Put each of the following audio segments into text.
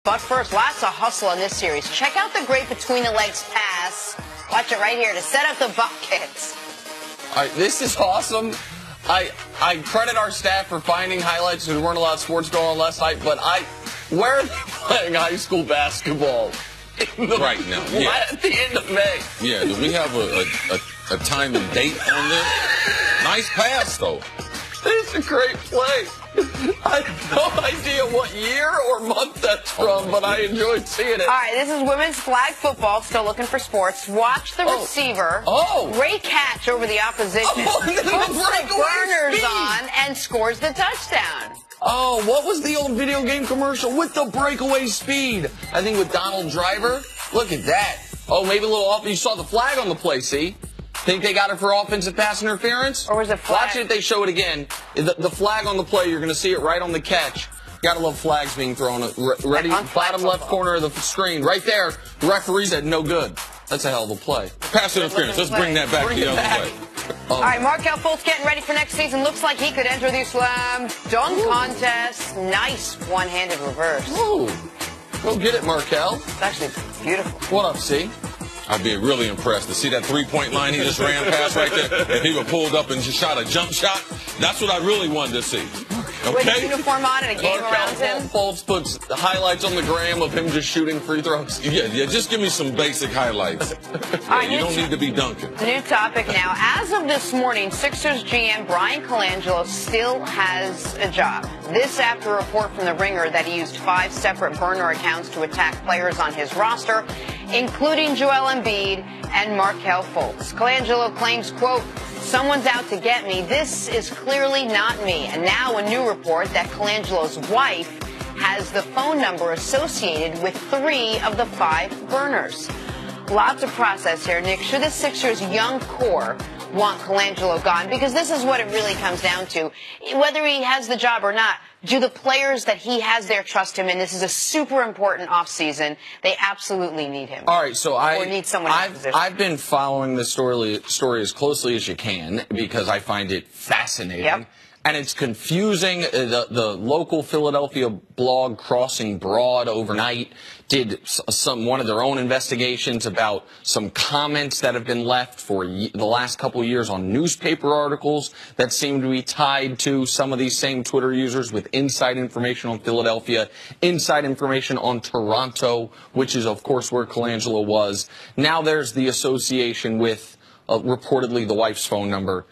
But first, lots of hustle in this series. Check out the great between-the-legs pass. Watch it right here to set up the buckets. All right, this is awesome. I credit our staff for finding highlights. There weren't a lot of sports going on last night, but where are they playing high school basketball? Right now, yeah. At the end of May. Yeah, do we have a time and date on this? Nice pass, though. It's a great play. I have no idea what year or month that's from, but I enjoyed seeing it. All right, this is women's flag football. Still looking for sports. Watch the receiver. Great catch over the opposition. Puts the burners on and scores the touchdown. Oh, what was the old video game commercial with the breakaway speed? I think with Donald Driver. Look at that. Oh, maybe a little off. You saw the flag on the play, see? Think they got it for offensive pass interference? Or was it flag? Watch it if they show it again. The flag on the play, you're going to see it right on the catch. Gotta love flags being thrown. Ready? Bottom left corner of the screen. Right there. The referee said no good. That's a hell of a play. Pass interference. Let's bring that back the other way. All right, Markel Fultz getting ready for next season. Looks like he could enter the slam dunk contest. Nice one-handed reverse. Ooh. Go get it, Markel. It's actually beautiful. What up, C? I'd be really impressed to see that three-point line he just ran past right there. If he would pulled up and just shot a jump shot, that's what I really wanted to see. Okay? With a uniform on and a game around him. Fultz puts highlights on the gram of him just shooting free throws. Yeah, just give me some basic highlights. You don't need to be dunking. New topic now. As of this morning, Sixers GM Bryan Colangelo still has a job. This after a report from The Ringer that he used 5 separate burner accounts to attack players on his roster, including Joel Embiid and Markel Fultz. Colangelo claims, quote, "Someone's out to get me. This is clearly not me." And now a new report that Colangelo's wife has the phone number associated with 3 of the 5 burners. Lots of process here, Nick. Should the Sixers' young core want Colangelo gone? Because this is what it really comes down to. Whether he has the job or not, do the players that he has there trust him? And this is a super important offseason. They absolutely need him. All right, so need someone in that position. I've been following this story as closely as you can because I find it fascinating. Yep. And it's confusing. The local Philadelphia blog Crossing Broad overnight did one of their own investigations about some comments that have been left for the last couple of years on newspaper articles that seem to be tied to some of these same Twitter users with inside information on Philadelphia, inside information on Toronto, which is, of course, where Colangelo was. Now there's the association with reportedly the wife's phone number.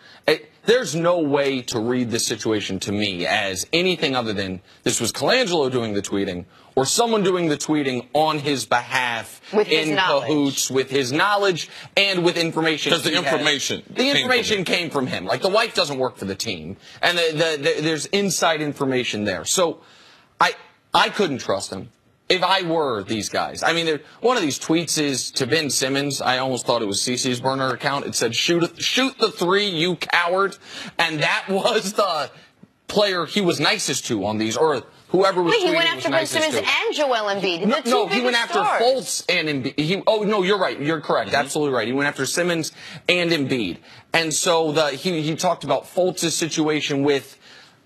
There's no way to read this situation to me as anything other than this was Colangelo doing the tweeting or someone doing the tweeting on his behalf in cahoots with his knowledge and with information. Because the information came from him. Like the wife doesn't work for the team, and there's inside information there. So I couldn't trust him. If I were these guys, I mean, one of these tweets is to Ben Simmons. I almost thought it was CeCe's burner account. It said, shoot the 3, you coward. And that was the player he was nicest to on these, or whoever was tweeting. Wait, he went after Ben Simmons and Joel Embiid. No, he went after Fultz and Embiid. Oh, no, you're right. You're correct. Absolutely right. He went after Simmons and Embiid. And so he talked about Fultz's situation with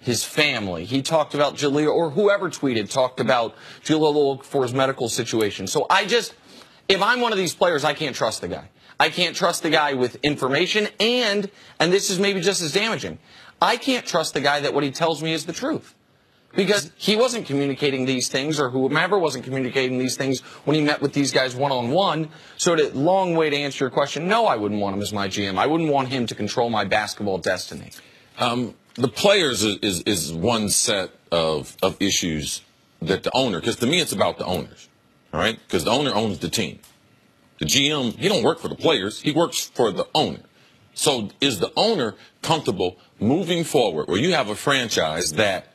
his family. He talked about Jaleel, or whoever tweeted, talked about Jaleel for his medical situation. So if I'm one of these players, I can't trust the guy. I can't trust the guy with information, and this is maybe just as damaging, I can't trust the guy that what he tells me is the truth. Because he wasn't communicating these things, or whomever wasn't communicating these things when he met with these guys one-on-one. So long way to answer your question, no, I wouldn't want him as my GM. I wouldn't want him to control my basketball destiny. The players is one set of issues that the owner, because to me it's about the owners, all right? Because the owner owns the team. The GM, he don't work for the players. He works for the owner. So is the owner comfortable moving forward where you have a franchise that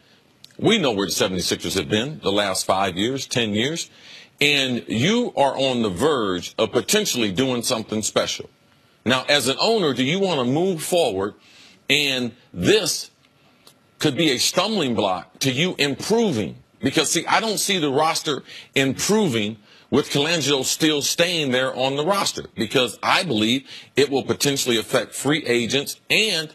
we know where the 76ers have been the last 5 years, 10 years, and you are on the verge of potentially doing something special. Now, as an owner, do you want to move forward? And this could be a stumbling block to you improving. Because, see, I don't see the roster improving with Colangelo still staying there on the roster. Because I believe it will potentially affect free agents. And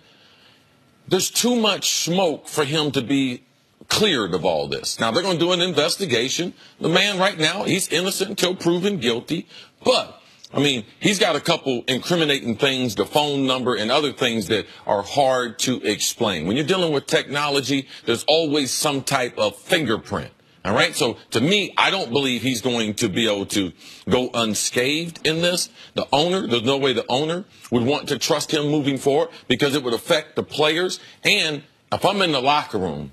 there's too much smoke for him to be cleared of all this. Now, they're going to do an investigation. The man right now, he's innocent until proven guilty. But, I mean, he's got a couple incriminating things, the phone number and other things that are hard to explain. When you're dealing with technology, there's always some type of fingerprint. All right. So to me, I don't believe he's going to be able to go unscathed in this. The owner, there's no way the owner would want to trust him moving forward because it would affect the players. And if I'm in the locker room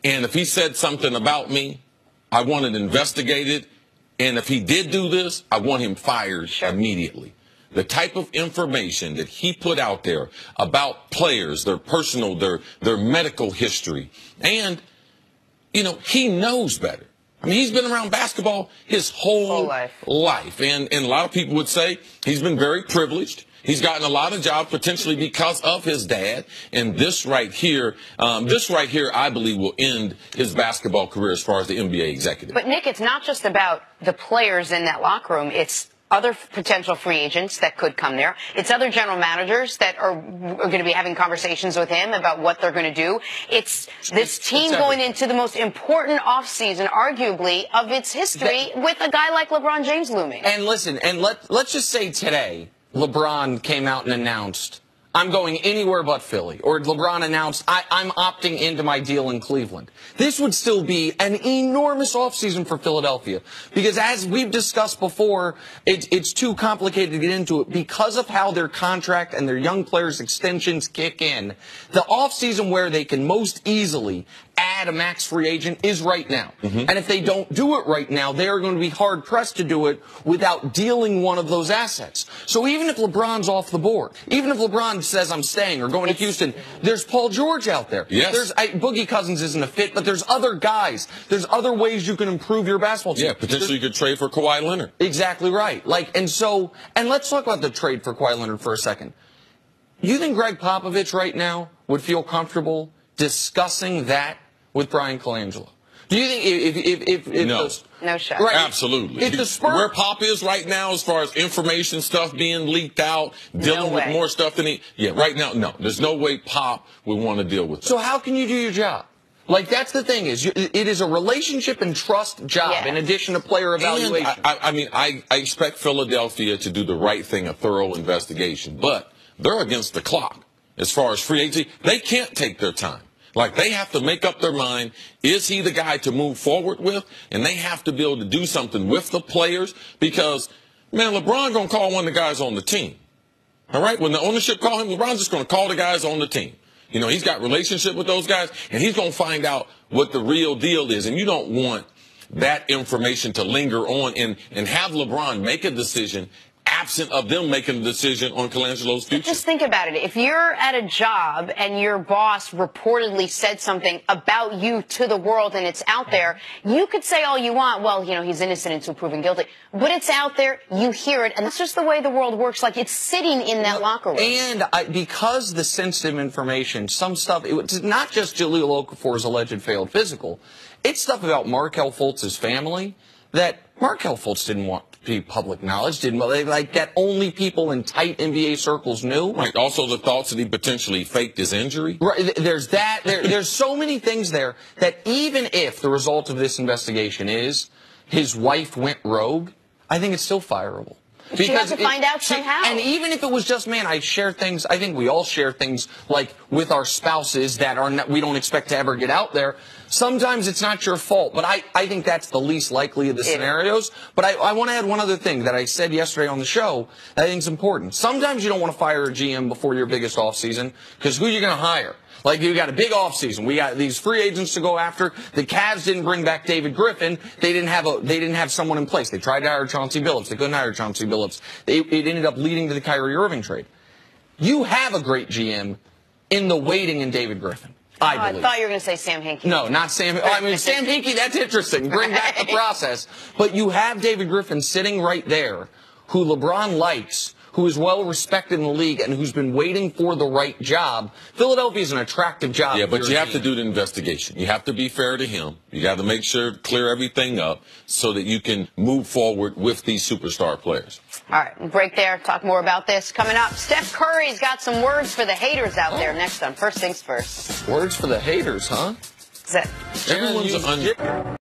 and if he said something about me, I want it investigated. And if he did do this, I want him fired immediately. The type of information that he put out there about players, their personal, their medical history, and you know, he knows better. I mean, he's been around basketball his whole life. And a lot of people would say he's been very privileged. He's gotten a lot of jobs potentially because of his dad. And this right here, I believe, will end his basketball career as far as the NBA executive. But, Nick, it's not just about the players in that locker room. It's other potential free agents that could come there. It's other general managers that are going to be having conversations with him about what they're going to do. It's this team going into the most important offseason, arguably, of its history with a guy like LeBron James looming. And listen, and let's just say today, LeBron came out and announced, I'm going anywhere but Philly. Or LeBron announced, I'm opting into my deal in Cleveland. This would still be an enormous offseason for Philadelphia. Because as we've discussed before, it's too complicated to get into it because of how their contract and their young players' extensions kick in. The offseason where they can most easily add a max free agent is right now. And if they don't do it right now, they are going to be hard-pressed to do it without dealing one of those assets. So even if LeBron's off the board, even if LeBron says I'm staying or going to Houston, there's Paul George out there. Yes. Boogie Cousins isn't a fit, but there's other guys. There's other ways you can improve your basketball team. Yeah, potentially you could trade for Kawhi Leonard. Exactly right. And let's talk about the trade for Kawhi Leonard for a second. You think Greg Popovich right now would feel comfortable discussing that with Bryan Colangelo? Do you think if no shot. Right, absolutely. If the Spurs, where Pop is right now as far as information stuff being leaked out, dealing with more stuff than right now, no. There's no way Pop would want to deal with that. So how can you do your job? Like, that's the thing is, it is a relationship and trust job in addition to player evaluation. And I expect Philadelphia to do the right thing, a thorough investigation, but they're against the clock as far as free agency. They can't take their time. Like, they have to make up their mind, is he the guy to move forward with? And they have to be able to do something with the players because, man, LeBron going to call one of the guys on the team. All right? When the ownership call him, LeBron's just going to call the guys on the team. You know, he's got relationship with those guys, and he's going to find out what the real deal is. And you don't want that information to linger on and have LeBron make a decision absent of them making a decision on Colangelo's future. But just think about it. If you're at a job and your boss reportedly said something about you to the world and it's out there, you could say all you want, well, you know, he's innocent until proven guilty. But it's out there, you hear it, and that's just the way the world works. Like, it's sitting in that locker room. And because the sensitive information, some stuff, it's not just Jahlil Okafor's alleged failed physical. It's stuff about Markelle Fultz's family that Markelle Fultz didn't want to be public knowledge, like that only people in tight NBA circles knew. Right. Also the thoughts that he potentially faked his injury. Right. There's that. There's so many things there that even if the result of this investigation is his wife went rogue, I think it's still fireable. Because you have to find out somehow. And even if it was just, man, I share things, I think we all share things like with our spouses that are not, we don't expect to ever get out there. Sometimes it's not your fault, but I think that's the least likely of the scenarios. But I want to add one other thing that I said yesterday on the show that I think is important. Sometimes you don't want to fire a GM before your biggest offseason because who are you going to hire? Like, you got a big offseason. We got these free agents to go after. The Cavs didn't bring back David Griffin. They didn't have someone in place. They tried to hire Chauncey Billups. They couldn't hire Chauncey Billups. It ended up leading to the Kyrie Irving trade. You have a great GM in the waiting in David Griffin. I thought you were going to say Sam Hinkie. No, not Sam. I mean, Sam Hinkie, that's interesting. Bring back the process. But you have David Griffin sitting right there, who LeBron likes, who is well respected in the league, and who's been waiting for the right job. Philadelphia is an attractive job. Yeah, but you have to do the investigation. You have to be fair to him. You got to make sure to clear everything up so that you can move forward with these superstar players. All right, we'll break there. Talk more about this coming up. Steph Curry's got some words for the haters out there next on First Things First. Words for the haters, huh? That's it. Everyone's